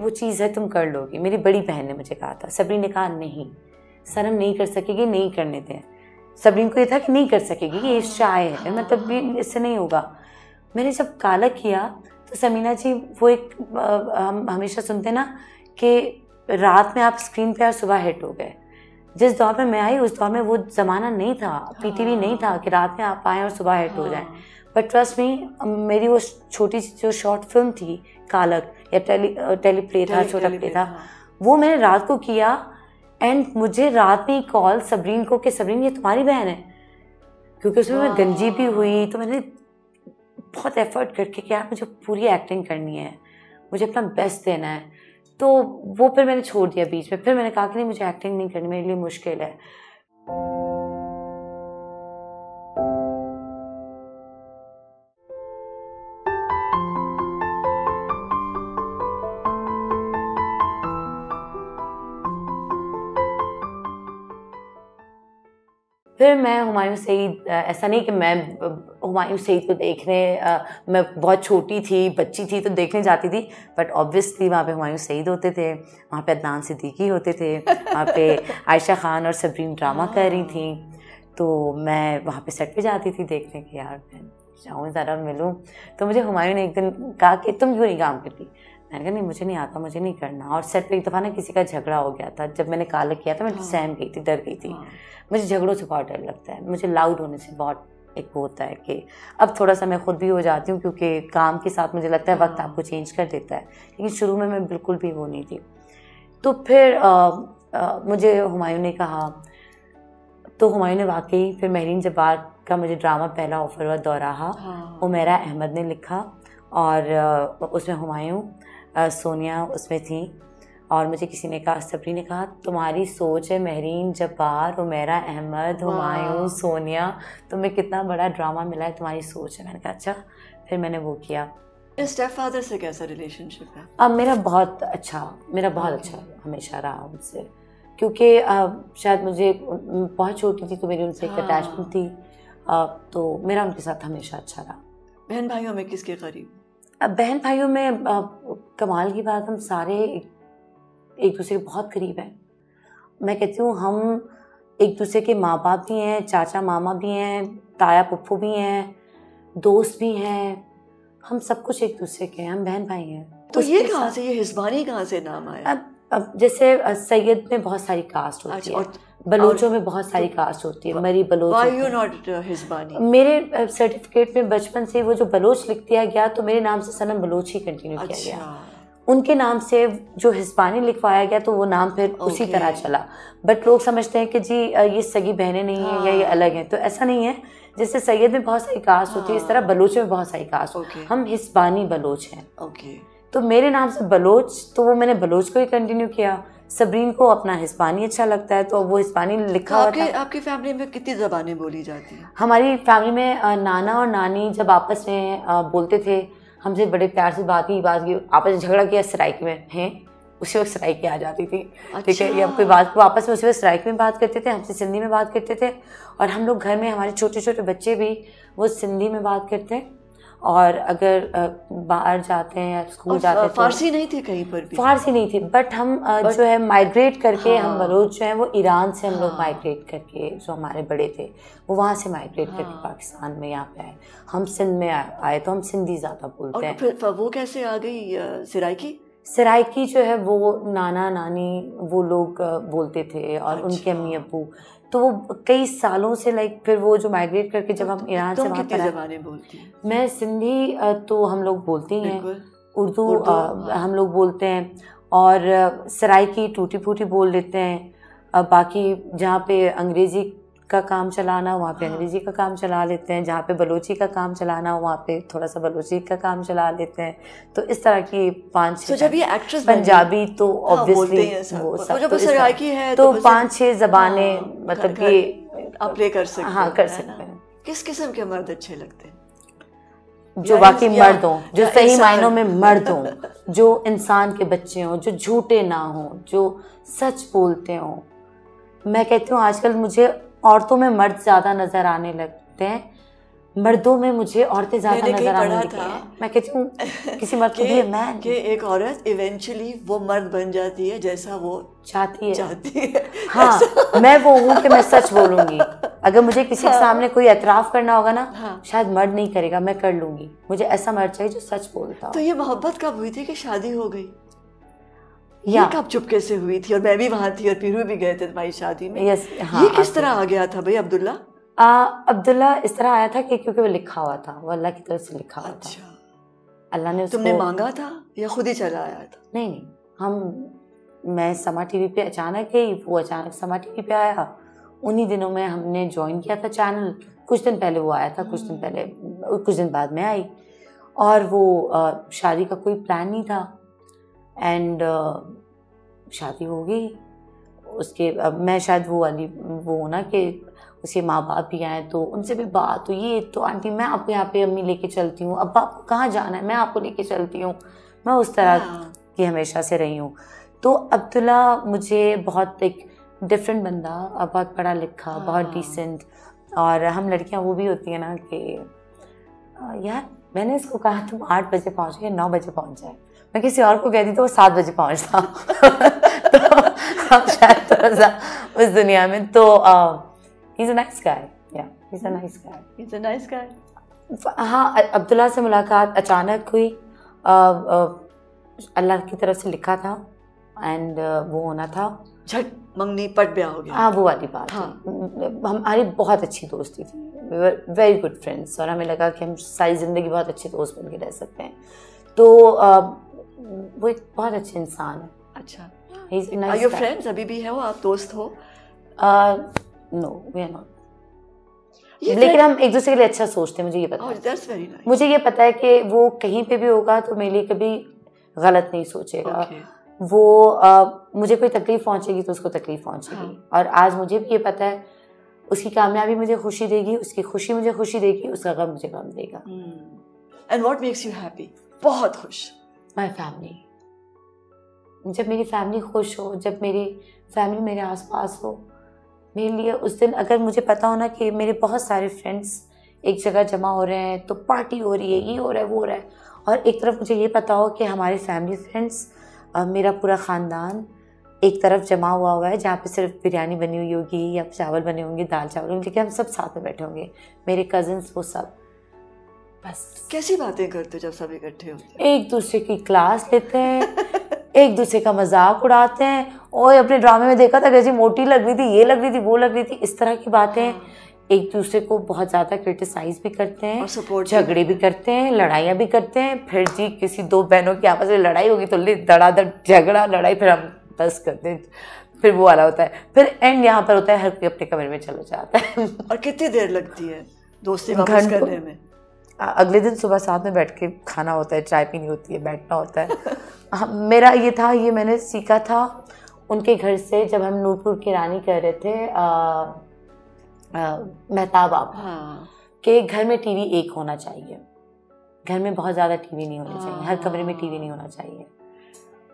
वो चीज़ है, तुम कर लोगी। मेरी बड़ी बहन ने मुझे कहा था। सबरीन ने कहा नहीं, शर्म नहीं कर सकेगी, नहीं करने दें। सबरीन को ये था कि नहीं कर सकेगी, ये शाय है, मतलब भी इससे नहीं होगा। मैंने जब काला किया तो समीना जी वो एक हम हमेशा सुनते ना कि रात में आप स्क्रीन पे और सुबह हिट हो गए। जिस दौर में मैं आई उस दौर में वो ज़माना नहीं था, पीटीवी नहीं था कि रात में आप आएँ और सुबह हिट हो जाएं। बट ट्रस्ट मी, मेरी वो छोटी सी जो शॉर्ट फिल्म थी कालक या टेली प्ले था, छोटा प्ले था, वो मैंने रात को किया एंड मुझे रात में कॉल सबरीन को कि सबरीन ये तुम्हारी बहन है, क्योंकि उसमें मैं गंजी भी हुई। तो मैंने बहुत एफर्ट करके कि यार मुझे पूरी एक्टिंग करनी है, मुझे अपना बेस्ट देना है। तो वो फिर मैंने छोड़ दिया बीच में। फिर मैंने कहा कि नहीं, मुझे एक्टिंग नहीं करनी, मेरे लिए मुश्किल है। फिर मैं हुमायूं सईद, ऐसा नहीं कि मैं हुमायूं सईद को देखने, मैं बहुत छोटी थी, बच्ची थी तो देखने जाती थी, बट ऑब्वियसली वहाँ पे हुमायूं सईद होते थे, वहाँ पे अदनान सिद्दीकी होते थे, वहाँ पे आयशा खान और सबरीन ड्रामा कर रही थी। तो मैं वहाँ पे सेट पे जाती थी देखने के, यार मैं जाऊँ ज़रा मिलूँ। तो मुझे हुमायूं ने एक दिन कहा कि तुम क्यों नहीं काम करती। मैंने कहा नहीं, मुझे नहीं आता, मुझे नहीं करना। और सेट पे एक दफ़ा ना किसी का झगड़ा हो गया था। जब मैंने काला किया था मैं सहम गई थी, डर गई थी। मुझे झगड़ों से बहुत डर लगता है, मुझे लाउड होने से बहुत एक वो होता है कि अब थोड़ा सा मैं खुद भी हो जाती हूँ, क्योंकि काम के साथ मुझे लगता है वक्त आपको चेंज कर देता है। लेकिन शुरू में मैं बिल्कुल भी वो नहीं थी। तो फिर मुझे हुमायूं ने कहा, तो हुमायूं ने वाकई फिर महरीन जब्बार का मुझे ड्रामा पहला ऑफर हुआ, दौराहा, उमेरा अहमद ने लिखा और उसमें हुमायूं, सोनिया उसमें थी। और मुझे किसी ने कहा, सबरी ने कहा तुम्हारी सोच है महरीन जब्बार, उमेरा अहमद, हुमायूं, सोनिया, तुम्हें कितना बड़ा ड्रामा मिला है, तुम्हारी सोच है। मैंने कहा अच्छा। फिर मैंने वो किया। स्टेप फादर से कैसा रिलेशनशिप है? अब मेरा बहुत अच्छा हमेशा रहा उनसे, क्योंकि शायद मुझे बहुत छोटी थी तो मेरी उनसे एक अटैचमेंट थी, तो मेरा उनके साथ हमेशा अच्छा रहा। बहन भाइयों में किसके करीब? अब बहन भाइयों में कमाल की बात, हम सारे एक दूसरे के बहुत करीब हैं। मैं कहती हूँ हम एक दूसरे के माँ बाप भी हैं, चाचा मामा भी हैं, ताया पुप्पू भी हैं, दोस्त भी हैं, हम सब कुछ एक दूसरे के हैं, हम बहन भाई हैं। तो ये कहाँ से, ये हिस्बानी कहाँ से नाम आया? अब जैसे सैयद में बहुत सारी कास्ट होती है, बलोचों में बहुत सारी कास्ट होती है, मरी बलोच। Why you not हिस्बानी? मेरे सर्टिफिकेट में बचपन से वो जो बलोच लिख दिया गया, तो मेरे नाम से सनम बलोच ही कंटिन्यू किया गया। उनके नाम से जो हिस्पानी लिखवाया गया तो वो नाम फिर उसी तरह चला। बट लोग समझते हैं कि जी ये सगी बहनें नहीं हैं या ये अलग हैं, तो ऐसा नहीं है। जैसे सैयद में बहुत सारी कास्ट होती है, इस तरह बलोच में बहुत सारी कास्ट। हम हिस्पानी बलोच हैं। तो मेरे नाम से बलोच, तो वो मैंने बलोच को ही कंटिन्यू किया। सबरीन को अपना हिस्पानी अच्छा लगता है तो वो हिस्पानी लिखा हुआ था। आपकी फैमिली में कितनी ज़बानें बोली जाती हैं? हमारी फैमिली में नाना और नानी जब आपस में बोलते थे, हमसे बड़े प्यार से बात की, आपस में झगड़ा किया सराइकी में हैं, उसी वक्त सराइकी आ जाती थी। ठीक है, या कोई बात को आपस में उसी वक्त सराइकी में बात करते थे, हमसे सिंधी में बात करते थे। और हम लोग घर में, हमारे छोटे छोटे बच्चे भी वो सिंधी में बात करते हैं। और अगर बाहर जाते हैं या स्कूल जाते हैं, फारसी नहीं थी कहीं पर भी? फारसी नहीं थी, बट हम जो है माइग्रेट करके, हम बलोच जो हैं वो ईरान से हम लोग माइग्रेट करके, जो हमारे बड़े थे वो वहाँ से माइग्रेट करके पाकिस्तान में यहाँ पे आए। हम सिंध में आए तो हम सिंधी ज़्यादा बोलते हैं। और फिर वो कैसे आ गई सराइकी? सराइकी जो है वो नाना नानी वो लोग बोलते थे और उनके अम्मी अब्बू, तो वो कई सालों से लाइक फिर वो जो माइग्रेट करके जब हम ईरान से वहाँ पर ज़बानें बोलती हैं? मैं सिंधी तो हम लोग बोलते ही हैं, उर्दू हम लोग बोलते हैं, और सराइकी टूटी फूटी बोल लेते हैं। बाकी जहाँ पे अंग्रेज़ी का काम चलाना वहाँ पे अंग्रेज़ी का काम चला लेते हैं, जहाँ पे बलोची का काम चलाना वहाँ पे थोड़ा सा बलोची का काम चला लेते हैं। तो इस तरह की 5-6 जब ये एक्ट्रेस पंजाबी तो ऑब्वियसली वो सब तो सराइकी है, तो 5-6 ज़बानें मतलब कि आप प्ले कर सकते हैं। हाँ, कर सकते हैं। किस किस्म के मर्द अच्छे लगते हैं? जो वाकई मर्द हों, जो सही मायनों में मर्द हों, जो इंसान के बच्चे हों, जो झूठे ना हों, जो सच बोलते हों। मैं कहती हूँ आजकल मुझे औरतों में मर्द ज़्यादा नज़र आने लगते हैं। मर्दों में मुझे औरतें ज़्यादा मैंने कहीं नजर आने पढ़ा लगी था हैं। मैं कहती हूँ किसी मर्द को भी मैन कि एक औरत इवेंचुअली वो मर्द बन जाती है जैसा वो चाहती है। है। हाँ, मैं वो हूँ कि मैं सच बोलूंगी। अगर मुझे किसी के सामने कोई एतराफ़ करना होगा ना, हाँ। शायद मर्द नहीं करेगा, मैं कर लूंगी। मुझे ऐसा मर्द चाहिए जो सच बोलता हो। तो ये मोहब्बत कब हुई थी कि शादी हो गई? या ये कब चुपके से हुई थी? और मैं भी वहां थी और पीरू भी गए थे तुम्हारी शादी में। यस, हाँ, ये किस तरह आ गया था भाई अब्दुल्ला? अब्दुल्ला इस तरह आया था कि क्योंकि वो लिखा हुआ था, वो अल्लाह की तरफ से लिखा हुआ था। अच्छा, अल्लाह ने उसको, तुमने मांगा था या खुद ही चला आया था? नहीं, मैं समा टीवी पे अचानक गई, वो अचानक समा टीवी पे आया। उन्हीं दिनों में हमने ज्वाइन किया था चैनल। कुछ दिन पहले वो आया था, कुछ दिन बाद मैं आई। और वो शादी का कोई प्लान नहीं था एंड शादी हो गई। उसके मैं शायद वो ना कि उसके माँ बाप भी आए तो उनसे भी बात हुई, तो आंटी मैं आपको यहाँ पे अम्मी लेके चलती हूँ, अब आपको कहाँ जाना है, मैं आपको लेके चलती हूँ। मैं उस तरह की हमेशा से रही हूँ। तो अब्दुल्ला मुझे बहुत एक डिफरेंट बंदा, बहुत पढ़ा लिखा, बहुत डिसेंट। और हम लड़कियाँ वो भी होती है ना कि यार मैंने इसको कहा तुम 8 बजे पहुँच गए, 9 बजे पहुँच जाए। मैं किसी और को कहती तो वो 7 बजे पहुँचता। तो हम शायद थोड़ा सा उस दुनिया में। तो he's a nice guy, yeah, he's a nice guy. He's a nice guy. हाँ, अब्दुल्ला से मुलाकात अचानक हुई, अल्लाह की तरफ से लिखा था एंड वो होना था, झट मंगनी पट ब्याह हो गया। हाँ, वो वाली बात। हाँ। हमारी बहुत अच्छी दोस्ती थी, we were very good friends, और हमें लगा कि हम सारी ज़िंदगी बहुत अच्छे दोस्त बन के रह सकते हैं। तो वो एक बहुत अच्छे इंसान है। अच्छा, he's a nice Are you guy. friends? अभी भी है वो, आप दोस्त हो? No, we are not. लेकिन हम एक दूसरे के लिए अच्छा सोचते हैं, मुझे ये पता है। Oh, that's very nice. मुझे ये पता है कि वो कहीं पे भी होगा तो मेरे लिए कभी गलत नहीं सोचेगा। Okay. वो मुझे कोई तकलीफ पहुंचेगी तो उसको तकलीफ पहुंचेगी। हाँ। और आज मुझे भी ये पता है उसकी कामयाबी मुझे खुशी देगी, उसकी खुशी मुझे खुशी देगी, उसका गम मुझे गम देगा। And what makes you happy? बहुत खुश। My family. जब मेरी फैमिली खुश हो, जब मेरी फैमिली मेरे आसपास हो, मेरे लिए उस दिन अगर मुझे पता हो ना कि मेरे बहुत सारे फ्रेंड्स एक जगह जमा हो रहे हैं, तो पार्टी हो रही है, ये हो रहा है, वो हो रहा है, और एक तरफ मुझे ये पता हो कि हमारे फैमिली फ्रेंड्स, मेरा पूरा ख़ानदान एक तरफ जमा हुआ है जहाँ पे सिर्फ बिरयानी बनी हुई होगी या चावल बने होंगे, दाल चावल होंगे, लेकिन हम सब साथ में बैठे होंगे, मेरे कज़न्स, वो सब। बस कैसी बातें करते जब सब इकट्ठे होते हैं? एक दूसरे की क्लास लेते हैं, एक दूसरे का मजाक उड़ाते हैं। और अपने ड्रामे में देखा था कैसी मोटी लग रही थी, ये लग रही थी, वो लग रही थी, इस तरह की बातें। हाँ। एक दूसरे को बहुत ज़्यादा क्रिटिसाइज भी करते हैं, और सपोर्ट झगड़े भी करते हैं, लड़ाइयाँ भी करते हैं। फिर जी किसी दो बहनों की आपस में लड़ाई होगी तो धड़ाधड़ झगड़ा लड़ाई, फिर हम बस करते हैं, फिर वो वाला होता है। फिर एंड यहाँ पर होता है हर कोई अपने कमरे में चला जाता है। और कितनी देर लगती है दोस्ती वापस करने में? अगले दिन सुबह साथ में बैठ के खाना होता है, चाय पीनी होती है, बैठना होता है। मेरा ये था, ये मैंने सीखा था उनके घर से जब हम नूरपुर की रानी कर रहे थे, मेहताब आप। हाँ। कि घर में टीवी एक होना चाहिए, घर में बहुत ज़्यादा टीवी नहीं होनी चाहिए, हर कमरे में टीवी नहीं होना चाहिए।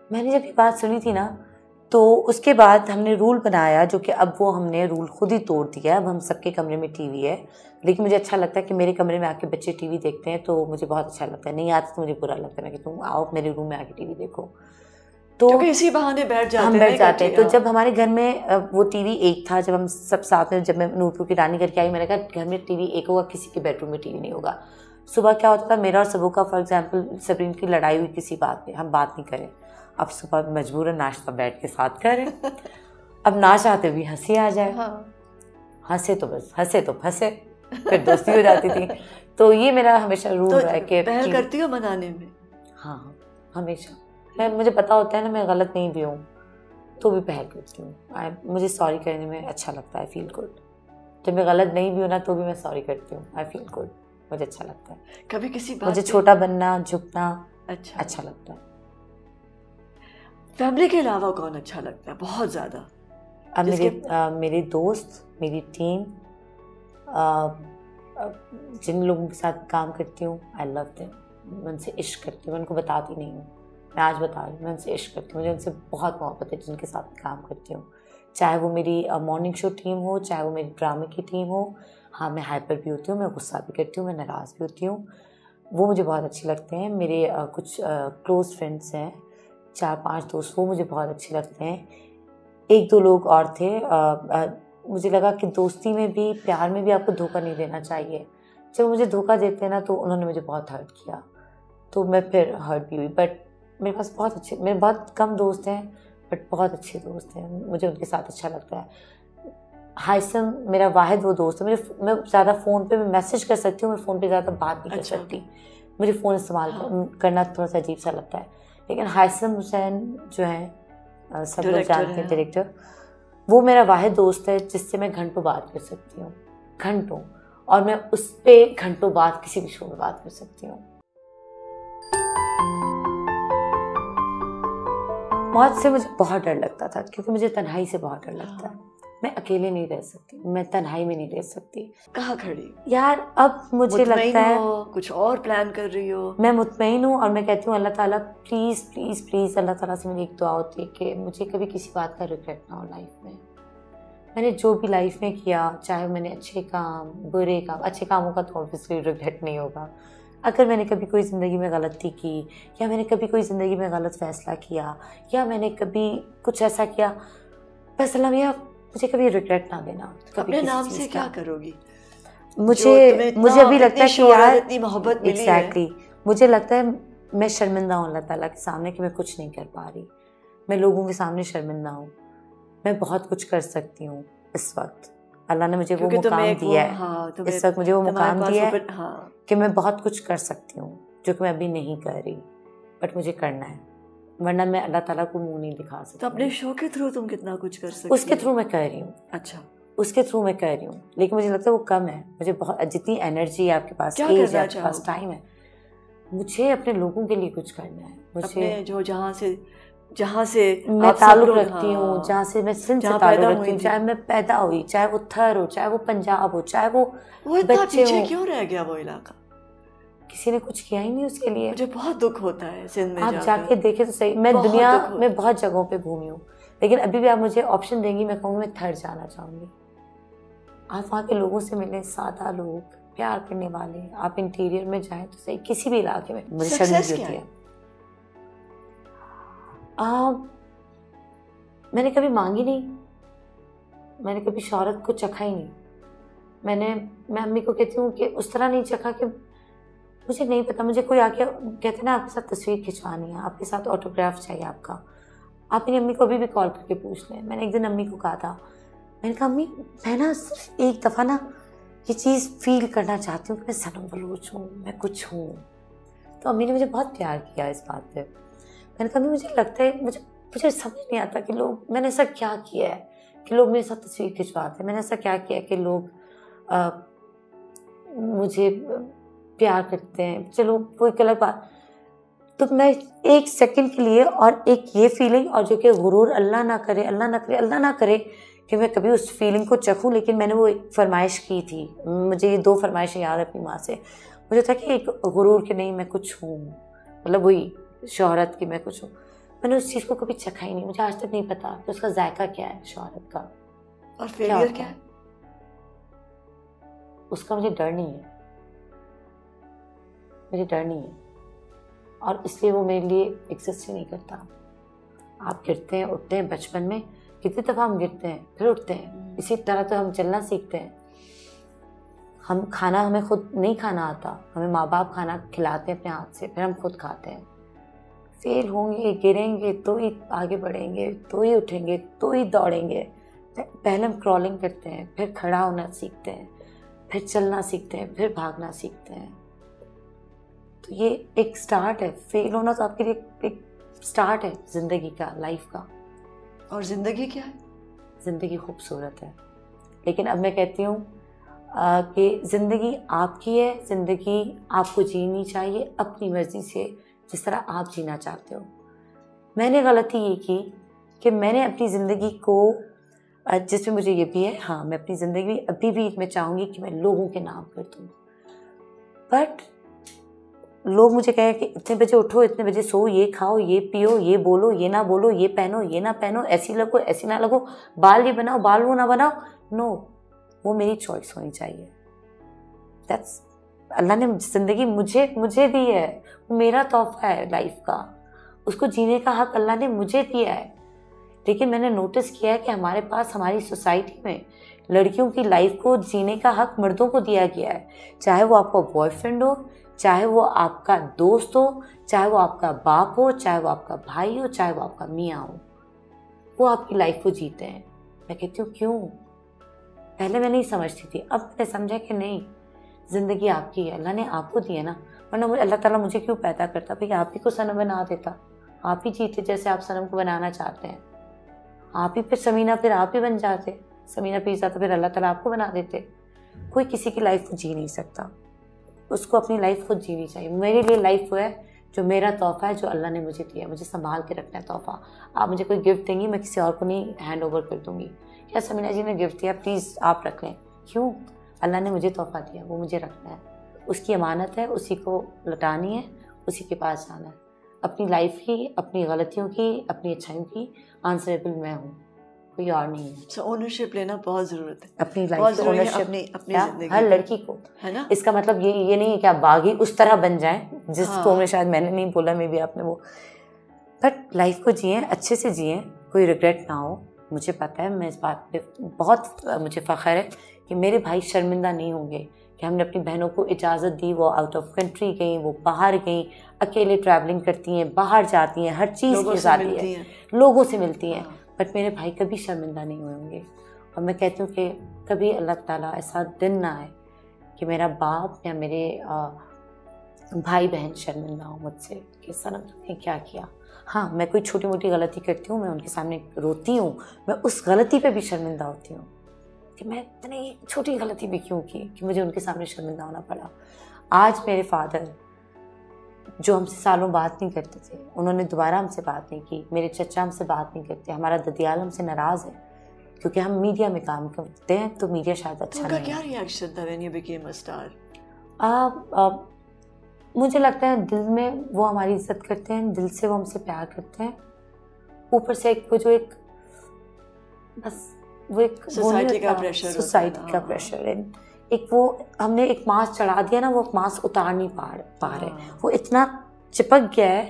मैंने जब ये बात सुनी थी ना, तो उसके बाद हमने रूल बनाया, जो कि अब वो हमने रूल खुद ही तोड़ दिया। अब हम सबके कमरे में टीवी है, लेकिन मुझे अच्छा लगता है कि मेरे कमरे में आके बच्चे टीवी देखते हैं, तो मुझे बहुत अच्छा लगता है। नहीं आता तो मुझे बुरा लगता है, मैं कि तुम आओ मेरे रूम में आके टीवी देखो। तो क्योंकि इसी बहाने बैठ जाते हैं, हम बैठ जाते हैं। तो जब हमारे घर में वो टीवी एक था, जब हम सब साथ में, जब मैं नूरपुर की रानी करके आई, मैंने कहा घर में टीवी एक होगा, किसी के बेडरूम में टीवी नहीं होगा। सुबह क्या होता था, मेरा और सबू का, फॉर एग्जाम्पल सबरीन की लड़ाई हुई किसी बात पे, हम बात नहीं करें, अब सुबह मजबूरन नाश्ता बैठ के साथ करें। अब ना चाहते भी हंसी आ जाए, हंसे तो बस, हंसे तो फंसे, फिर दोस्ती हो जाती थी। तो ये मेरा हमेशा रूल रहा है कि पहल करती हो मनाने में। हाँ, हमेशा। मुझे पता होता है ना मैं गलत नहीं भी हूँ तो भी पहल करती हूँ। मुझे सॉरी करने में अच्छा लगता है, फील गुड। जब मैं गलत नहीं भी हूँ ना तो भी मैं सॉरी करती हूँ, आई फील गुड, मुझे अच्छा लगता है। कभी किसी बात मुझे छोटा बनना, झुकना अच्छा लगता है। फैमिली के अलावा कौन अच्छा लगता है बहुत ज़्यादा? मेरे दोस्त, मेरी टीम, जिन लोगों के साथ काम करती हूँ, आई लव देम। मैं उनसे इश्क करती हूँ, मैं उनको बताती नहीं हूँ, मैं आज बता रही हूँ, मैं उनसे इश्क करती हूँ। मुझे उनसे बहुत मोहब्बत है जिनके साथ काम करती हूँ, चाहे वो मेरी मॉर्निंग शो टीम हो, चाहे वो मेरी ड्रामे की टीम हो। हाँ, मैं हाइपर भी होती हूँ, मैं गुस्सा भी करती हूँ, मैं नाराज़ भी होती हूँ। वो मुझे बहुत अच्छे लगते हैं। मेरे कुछ क्लोज़ फ्रेंड्स हैं, 4-5 दोस्त, वो मुझे बहुत अच्छे लगते हैं। 1-2 लोग और थे। मुझे लगा कि दोस्ती में भी, प्यार में भी आपको धोखा नहीं देना चाहिए। जब मुझे धोखा देते हैं ना, तो उन्होंने मुझे बहुत हर्ट किया, तो मैं फिर हर्ट भी हुई। बट मेरे बहुत कम दोस्त हैं, बट बहुत अच्छे दोस्त हैं, मुझे उनके साथ अच्छा लगता है। हाइसम मेरा वाहिद वो दोस्त है। मैं ज़्यादा फ़ोन पे मैं मैसेज कर सकती हूँ, मैं फ़ोन पे ज़्यादा बात नहीं कर सकती। मुझे फ़ोन इस्तेमाल करना थोड़ा सा अजीब सा लगता है। लेकिन हाइसम हुसैन जो हैं, सब लोग जानते हैं, डायरेक्टर, वो मेरा वाहिद दोस्त है जिससे मैं घंटों बात कर सकती हूँ, घंटों। और मैं उस पर घंटों बात किसी भी शो में बात कर सकती हूँ। मौत से मुझे बहुत डर लगता था, क्योंकि मुझे तन्हाई से बहुत डर लगता है। मैं अकेले नहीं रह सकती, मैं तन्हाई में नहीं रह सकती। कहाँ खड़ी यार, अब मुझे लगता है कुछ और प्लान कर रही हो। मैं मुतमईन हूँ, और मैं कहती हूँ अल्लाह ताला प्लीज़ प्लीज़ प्लीज़, अल्लाह ताला से मेरी एक दुआ होती है कि मुझे कभी किसी बात का रिग्रेट ना हो लाइफ में। मैंने जो भी लाइफ में किया, चाहे मैंने अच्छे काम, बुरे काम, अच्छे कामों का तो ऑब्वियसली रिग्रेट नहीं होगा। अगर मैंने कभी कोई ज़िंदगी में गलती की, या मैंने कभी कोई ज़िंदगी में गलत फ़ैसला किया, या मैंने कभी कुछ ऐसा किया, बस अल्लाह मियां मुझे कभी रिग्रेट ना देना। अपने नाम से क्या करोगी? मुझे अभी लगता है कि यार, इतनी मोहब्बत मिली एग्जैक्टली, मुझे लगता है मैं शर्मिंदा हूँ अल्लाह ताला के सामने कि मैं कुछ नहीं कर पा रही। मैं लोगों के सामने शर्मिंदा हूँ। मैं बहुत कुछ कर सकती हूँ इस वक्त। अल्लाह ने मुझे वो मुकाम दिया है। हाँ, इस वक्त मुझे वो मुकाम दिया है हाँ, कि मैं बहुत कुछ कर सकती हूँ, जो कि मैं अभी नहीं कर रही, बट मुझे करना है, वरना मैं अल्लाह ताला को मुंह नहीं दिखा सकती। तो अपने शो के थ्रू तुम कितना कुछ कर सकती? उसके थ्रू मैं कर रही हूँ। अच्छा, उसके थ्रू मैं कर रही हूँ, लेकिन मुझे लगता है वो कम है। मुझे बहुत, जितनी एनर्जी है आपके पास, एज है आपके पास, टाइम है, मुझे अपने लोगों के लिए कुछ करना है। मुझे जो जहाँ से मैं ताल्लुक़ रखती हूँ, जहाँ से मैं सिंध से ताल्लुक़ रखती हूँ, चाहे मैं पैदा हुई, चाहे वो थर हो, चाहे वो पंजाब हो, चाहे वो बच्चे हो। क्यों रह गया वो इलाका? किसी ने कुछ किया ही नहीं उसके लिए। मुझे बहुत दुख होता है सिंध में। आप जाके देखे तो सही। मैं दुनिया में बहुत जगहों पे घूमी हूँ, लेकिन अभी भी आप मुझे ऑप्शन देंगी, मैं कहूँगी मैं थर जाना चाहूँगी। आप वहाँ के लोगों से मिले, सादा लोग, प्यार करने वाले। आप इंटीरियर में जाएं तो सही, किसी भी इलाके में। मुझे शर्मिंदगी होती है। मैंने कभी मांगी नहीं, मैंने कभी शोहरत को चखा ही नहीं। मैं अम्मी को कहती हूँ कि उस तरह नहीं चखा कि मुझे नहीं पता। मुझे कोई आके कहते ना आपके साथ तस्वीर खिंचवानी है, आपके साथ ऑटोग्राफ चाहिए आपका, आप मेरी अम्मी को अभी भी कॉल करके पूछ लें। मैंने एक दिन अम्मी को कहा था, मैंने कहा अम्मी, मैं ना सिर्फ एक दफ़ा ना ये चीज़ फील करना चाहती हूँ कि मैं सनम बलूच हूँ, मैं कुछ हूँ। तो अम्मी ने मुझे बहुत प्यार किया इस बात पे। मैंने कहा मुझे लगता है, मुझे समझ नहीं आता कि लोग, मैंने ऐसा क्या किया है कि लोग मेरे साथ तस्वीर खिंचवाते हैं। मैंने ऐसा क्या किया है कि लोग मुझे प्यार करते हैं। चलो कोई अलग बात, तो मैं एक सेकंड के लिए, और एक ये फीलिंग, और जो कि गुरूर, अल्लाह ना करे, अल्लाह ना करे, अल्लाह ना करे कि मैं कभी उस फीलिंग को चखूँ। लेकिन मैंने वो एक फरमाइश की थी, मुझे ये 2 फरमाइशें याद है अपनी माँ से। मुझे था कि एक गुरूर कि नहीं मैं कुछ हूँ, मतलब वही शोहरत की मैं कुछ हूँ। मैंने उस चीज़ को कभी चखा ही नहीं। मुझे आज तक नहीं पता कि उसका जायका क्या है शोहरत का, और फेलियर क्या है उसका। मुझे डर नहीं है, मुझे डर नहीं है, और इसलिए वो मेरे लिए एग्जिस्ट ही नहीं करता। आप गिरते हैं, उठते हैं। बचपन में कितनी दफ़ा हम गिरते हैं, फिर उठते हैं। इसी तरह तो हम चलना सीखते हैं। हमें खुद नहीं खाना आता, हमें माँ बाप खाना खिलाते हैं अपने हाथ से, फिर हम खुद खाते हैं। फेल होंगे, गिरेंगे तो ही आगे बढ़ेंगे, तो ही उठेंगे, तो ही दौड़ेंगे। पहले हम क्रॉलिंग करते हैं, फिर खड़ा होना सीखते हैं, फिर चलना सीखते हैं, फिर भागना सीखते हैं। तो ये एक स्टार्ट है। फेल होना तो आपके लिए एक स्टार्ट है ज़िंदगी का, लाइफ का। और ज़िंदगी क्या है? ज़िंदगी खूबसूरत है, लेकिन अब मैं कहती हूँ कि ज़िंदगी आपकी है। ज़िंदगी आपको जीनी चाहिए अपनी मर्ज़ी से, जिस तरह आप जीना चाहते हो। मैंने गलती ये की कि मैंने अपनी ज़िंदगी को, जिसमें मुझे ये भी है, हाँ, मैं अपनी ज़िंदगी अभी भी मैं चाहूँगी कि मैं लोगों के नाम कर दूँ। बट लोग मुझे कहें कि इतने बजे उठो, इतने बजे सो, ये खाओ, ये पियो, ये बोलो, ये ना बोलो, ये पहनो, ये ना पहनो, ऐसी लगो, ऐसी ना लगो, बाल ये बनाओ, बाल वो ना बनाओ। नो, वो मेरी चॉइस होनी चाहिए। दैट्स, अल्लाह ने ज़िंदगी मुझे दी है, मेरा तोहफा है लाइफ का, उसको जीने का हक अल्लाह ने मुझे दिया है। लेकिन मैंने नोटिस किया है कि हमारे पास, हमारी सोसाइटी में लड़कियों की लाइफ को जीने का हक मर्दों को दिया गया है, चाहे वो आपका बॉयफ्रेंड हो, चाहे वो आपका दोस्त हो, चाहे वो आपका बाप हो, चाहे वो आपका भाई हो, चाहे वो आपका मियाँ हो, वो आपकी लाइफ को जीते हैं। मैं कहती हूँ क्यों? पहले मैं नहीं समझती थी, अब मैंने समझा कि नहीं, ज़िंदगी आपकी है, अल्लाह ने आपको दी है ना, वरना अल्लाह ताला मुझे क्यों पैदा करता? भाई आप ही को सनम बना देता, आप ही जीते जैसे आप सनम को बनाना चाहते हैं, आप ही फिर समीना, फिर आप ही बन जाते, समीना पीसा तो फिर अल्लाह ताला आपको बना देते। कोई किसी की लाइफ को जी नहीं सकता, उसको अपनी लाइफ खुद जीनी चाहिए। मेरे लिए लाइफ वो है जो मेरा तोहफा है, जो अल्लाह ने मुझे दिया, मुझे संभाल के रखना है तोहफा। आप मुझे कोई गिफ्ट देंगी, मैं किसी और को नहीं हैंड ओवर कर दूँगी, क्या समीना जी ने गिफ्ट दिया प्लीज़ आप रख लें, क्यों? अल्लाह ने मुझे तोहफा दिया, वो मुझे रखना है, उसकी अमानत है, उसी को लौटानी है, उसी के पास जाना है। अपनी लाइफ की, अपनी गलतियों की, अपनी अच्छाइयों की आंसरेबल मैं हूँ, कोई और नहीं है। So, ओनरशिप लेना बहुत ज़रूरत है, अपनी लाइफ की ओनरशिप अपनी ज़िंदगी, हर लड़की को, है ना। इसका मतलब ये नहीं है कि आप बागी उस तरह बन जाएं जिसको मैं शायद मैंने नहीं बोला, मे भी आपने वो, बट लाइफ को जिए, अच्छे से जिए, कोई रिग्रेट ना हो। मुझे पता है, मैं इस बात पे बहुत मुझे फ़ख्र है कि मेरे भाई शर्मिंदा नहीं होंगे कि हमने अपनी बहनों को इजाज़त दी, वो आउट ऑफ कंट्री गई, वो बाहर गई, अकेले ट्रैवलिंग करती हैं, बाहर जाती हैं, हर चीज़ के साथ है, लोगों से मिलती हैं, बट मेरे भाई कभी शर्मिंदा नहीं हुए होंगे। और मैं कहती हूँ कि कभी अल्लाह ताला ऐसा दिन ना आए कि मेरा बाप या मेरे भाई बहन शर्मिंदा हो मुझसे कि सनम तुमने क्या किया। हाँ, मैं कोई छोटी मोटी गलती करती हूँ, मैं उनके सामने रोती हूँ, मैं उस गलती पे भी शर्मिंदा होती हूँ कि मैं इतनी छोटी गलती भी क्यों की कि मुझे उनके सामने शर्मिंदा होना पड़ा। आज मेरे फादर जो हमसे सालों बात नहीं करते थे, उन्होंने दोबारा हमसे बात नहीं की, मेरे चचा हमसे बात नहीं करते, हमारा ददियाल हमसे नाराज़ है क्योंकि हम मीडिया में काम करते हैं, तो मीडिया शायद अच्छा नहीं है। क्या रिएक्शन था when you became a star? मुझे लगता है दिल में वो हमारी इज्जत करते हैं, दिल से वो हमसे प्यार करते हैं, ऊपर से एक वो जो एक बस वो एक सोसाइटी का प्रेशर, सोसाइटी का प्रेशर है, एक वो हमने एक मास्क चढ़ा दिया ना, वो मास्क उतार नहीं पा रहे, वो इतना चिपक गया है,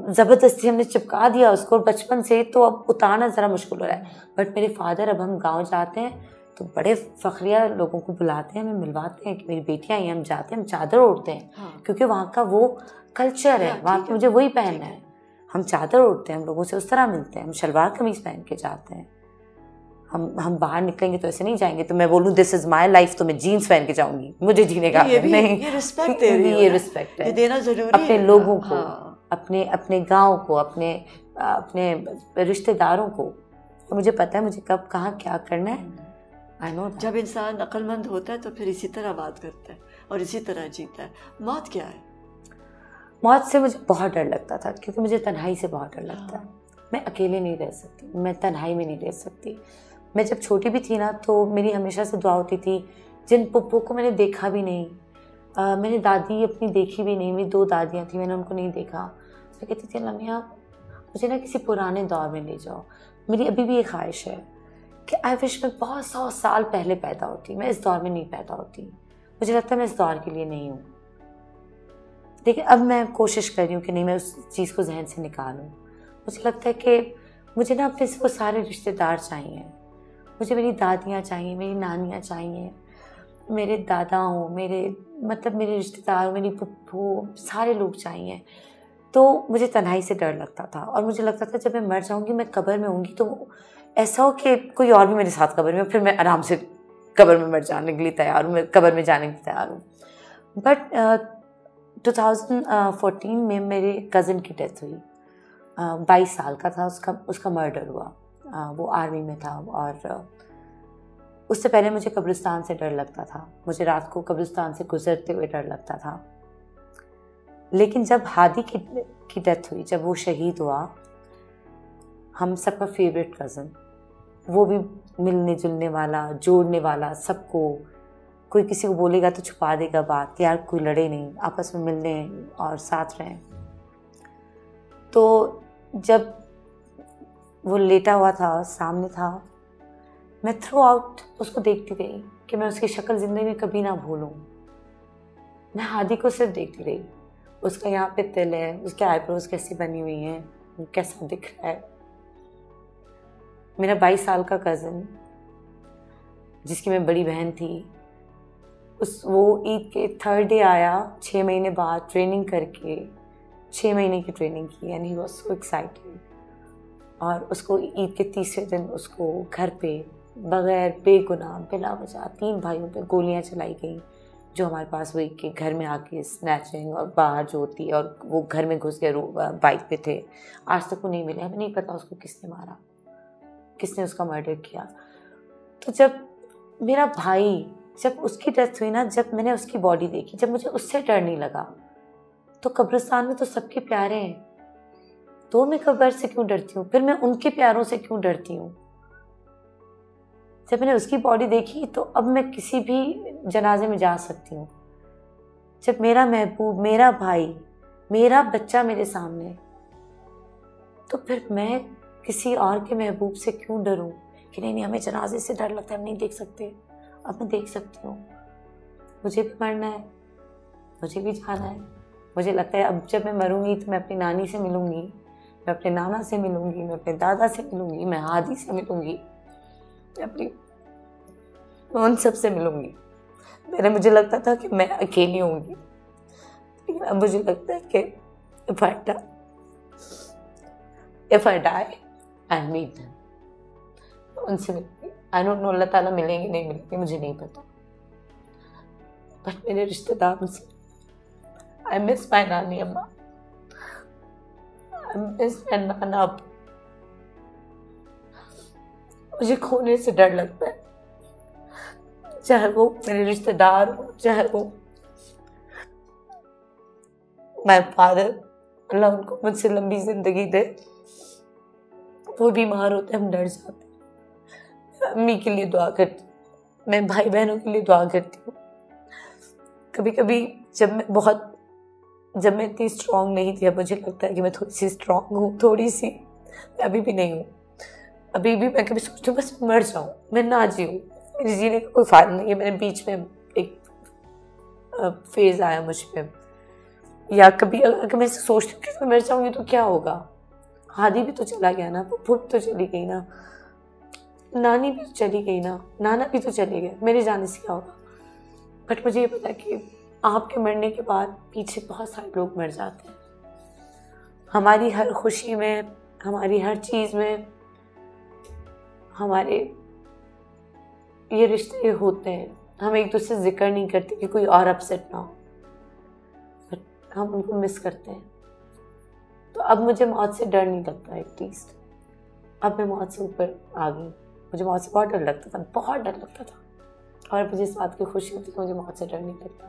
ज़बरदस्ती हमने चिपका दिया उसको बचपन से, तो अब उतारना ज़रा मुश्किल हो रहा है। बट मेरे फादर, अब हम गांव जाते हैं तो बड़े फ़ख्रिया लोगों को बुलाते हैं, हमें मिलवाते हैं कि मेरी बेटियाँ आई हैं, हम जाते हैं, हम चादर ओढ़ते हैं क्योंकि वहाँ का वो कल्चर है, वहाँ की मुझे वही पहनना है, हम चादर ओढ़ते हैं, हम लोगों से उस तरह मिलते हैं, हम शलवार कमीज़ पहन के जाते हैं। हम बाहर निकलेंगे तो ऐसे नहीं जाएंगे तो मैं बोलूँ दिस इज़ माई लाइफ, तो मैं जीन्स पहन के जाऊँगी, मुझे जीने का नहीं। ये रिस्पेक्ट है, ये रिस्पेक्ट है, ये देना ज़रूरी है अपने लोगों को, अपने गाँव को, अपने रिश्तेदारों को। तो मुझे पता है मुझे कब कहाँ क्या करना है। आई नो जब इंसान अक्लमंद होता है तो फिर इसी तरह बात करता है और इसी तरह जीता है। मौत क्या है? मौत से मुझे बहुत डर लगता था क्योंकि मुझे तन्हाई से बहुत डर लगता है। मैं अकेले नहीं रह सकती, मैं तन्हाई में नहीं रह सकती। मैं जब छोटी भी थी ना तो मेरी हमेशा से दुआ होती थी, जिन पुप्पो को मैंने देखा भी नहीं, मैंने दादी अपनी देखी भी नहीं, मेरी 2 दादियाँ थी, मैंने उनको नहीं देखा। मैं कहती थी अल्लाह मियां मुझे ना किसी पुराने दौर में ले जाओ। मेरी अभी भी एक ख्वाहिश है कि आई विश मैं बहुत 100 साल पहले पैदा होती, मैं इस दौर में नहीं पैदा होती। मुझे लगता है मैं इस दौर के लिए नहीं हूँ। लेकिन अब मैं कोशिश कर रही हूँ कि नहीं, मैं उस चीज़ को जहन से निकालूँ। मुझे लगता है कि मुझे ना अपने वो सारे रिश्तेदार चाहिए, मुझे मेरी दादियाँ चाहिए, मेरी नानियाँ चाहिए, मेरे दादा हो, मेरे रिश्तेदार, मेरी पुप्पो, सारे लोग चाहिए। तो मुझे तन्हाई से डर लगता था और मुझे लगता था जब मैं मर जाऊँगी, मैं कब्र में होंगी तो ऐसा हो कि कोई और भी मेरे साथ कब्र में, फिर मैं आराम से कब्र में मर जाने के लिए तैयार हूँ, मैं कब्र में जाने के लिए तैयार हूँ। बट 2014 में मेरे कज़न की डेथ हुई। 22 साल का था, उसका मर्डर हुआ। वो आर्मी में था और उससे पहले मुझे कब्रिस्तान से डर लगता था, मुझे रात को कब्रिस्तान से गुजरते हुए डर लगता था। लेकिन जब हादी की डेथ हुई, जब वो शहीद हुआ, हम सबका फेवरेट कज़न, वो भी मिलने जुलने वाला, जोड़ने वाला सबको, कोई किसी को बोलेगा तो छुपा देगा बात कि यार कोई लड़े नहीं, आपस में मिलने और साथ रहें। तो जब वो लेटा हुआ था, सामने था, मैं थ्रू आउट उसको देखती गई कि मैं उसकी शक्ल ज़िंदगी में कभी ना भूलूं। मैं हादी को सिर्फ देखती रही, उसका यहाँ पे तिल है, उसके आईब्रोज कैसी बनी हुई हैं, वो कैसा दिख रहा है। मेरा 22 साल का कज़न जिसकी मैं बड़ी बहन थी, वो ईद के 3rd डे आया 6 महीने बाद ट्रेनिंग करके, 6 महीने की ट्रेनिंग की, and he was so excited. और उसको ईद के 3रे दिन उसको घर पे बगैर बेगुनाह बिला वजह 3 भाइयों पे गोलियां चलाई गई, जो हमारे पास वही के घर में आके स्नैचिंग और बाहर जो होती है, और वो घर में घुस गए, बाइक पे थे। आज तक वो नहीं मिले, हमें नहीं पता उसको किसने मारा, किसने उसका मर्डर किया। तो जब मेरा भाई, जब उसकी डेथ हुई ना, जब मैंने उसकी बॉडी देखी, जब मुझे उससे डर नहीं लगा, तो कब्रिस्तान में तो सबके प्यारे हैं, तो मैं कब्र से क्यों डरती हूँ? फिर मैं उनके प्यारों से क्यों डरती हूँ? जब मैंने उसकी बॉडी देखी तो अब मैं किसी भी जनाजे में जा सकती हूँ। जब मेरा महबूब, मेरा भाई, मेरा बच्चा मेरे सामने, तो फिर मैं किसी और के महबूब से क्यों डरूं कि नहीं हमें जनाजे से डर लगता है, हम नहीं देख सकते। अब मैं देख सकती हूँ, मुझे भी मरना है, मुझे भी जाना है। मुझे लगता है अब जब मैं मरूंगी तो मैं अपनी नानी से मिलूंगी, मैं अपने नाना से मिलूंगी, मैं अपने दादा से मिलूंगी, मैं हादी से मिलूंगी, मैं उन सब से मिलूंगी। मुझे लगता था कि मैं अकेली होंगी, लेकिन अब मुझे लगता है कि if I die, I'll meet them. उनसे मिलूंगी। I don't know, अल्लाह ताला मिलेंगे नहीं मिलेंगे मुझे नहीं पता, बट मेरे रिश्तेदार मुझसे, I miss my नानी अम्मा, I miss my नाना। मुझे खोने से डर लगता है, चाहे वो मेरे रिश्तेदार हो, चाहे वो माय फादर, अल्लाह उनको मुझसे लंबी जिंदगी दे। वो बीमार होते हम डर जाते हैं। अम्मी के लिए दुआ करती हूँ, मैं भाई बहनों के लिए दुआ करती हूँ। कभी कभी जब मैं इतनी स्ट्रांग नहीं थी, अब मुझे लगता है कि मैं थोड़ी सी स्ट्रांग हूँ, थोड़ी सी। मैं अभी भी नहीं हूँ, अभी भी मैं कभी सोचती हूँ बस मर जाऊँ, मैं ना जीऊँ, मेरे जीने का कोई फायदा नहीं है। मेरे बीच में एक फेज आया मुझ पे, या कभी अगर मैं सोचती हूँ कि मैं मर जाऊँगी तो क्या होगा। हादी भी तो चला गया ना, फूफू भी तो चली गई ना, नानी भी तो चली गई ना, नाना भी तो चले गए, मेरे जाने से क्या होगा। बट मुझे ये पता है कि आपके मरने के बाद पीछे बहुत सारे लोग मर जाते हैं। हमारी हर खुशी में, हमारी हर चीज़ में, हमारे ये रिश्ते होते हैं। हम एक दूसरे से जिक्र नहीं करते कि कोई और अपसेट ना हो, बट हम उनको मिस करते हैं। तो अब मुझे मौत से डर नहीं लगता एटलीस्ट। अब मैं मौत से ऊपर आ गई। मुझे मौत से बहुत डर लगता था, बहुत डर लगता था, और मुझे इस बात की खुशी होती कि मुझे मौत से डर नहीं लगता।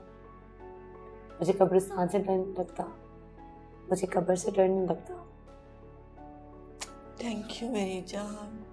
मुझे कब्रिस्तान से डर नहीं लगता, मुझे कब्र से डर नहीं लगता। थैंक यू मेरी जान।